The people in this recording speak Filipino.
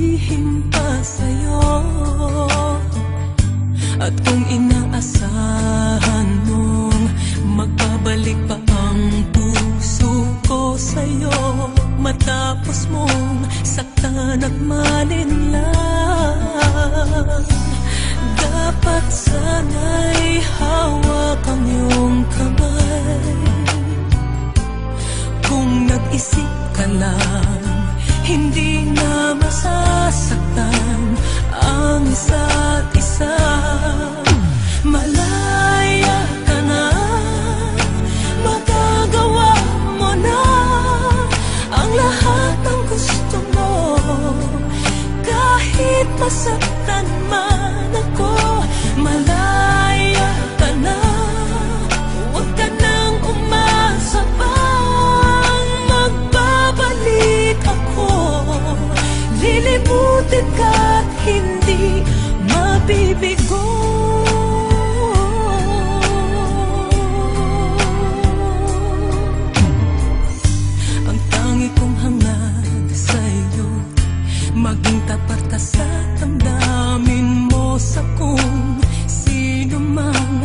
sasabihin pa sa'yo. At kung inaasahan mong magbabalik pa ang puso ko sa'yo, matapos mong saktan at malinlang, dapat sana'y hawak ang iyong kamay. Kung nag-isip ka lang, hindi na masasaktan ang isa't isa. Malaya ka na, magagawa mo na ang lahat ng gusto mo. Kahit masaktan man ako, malaya ka na. Huwag ka nang umasa pang magbabalik ako. Lilimutin ka't hindi mabibigo. Ang tangi kong hangad sa'yo, maging tapat ka sa damdamin mo, sa kung sino mang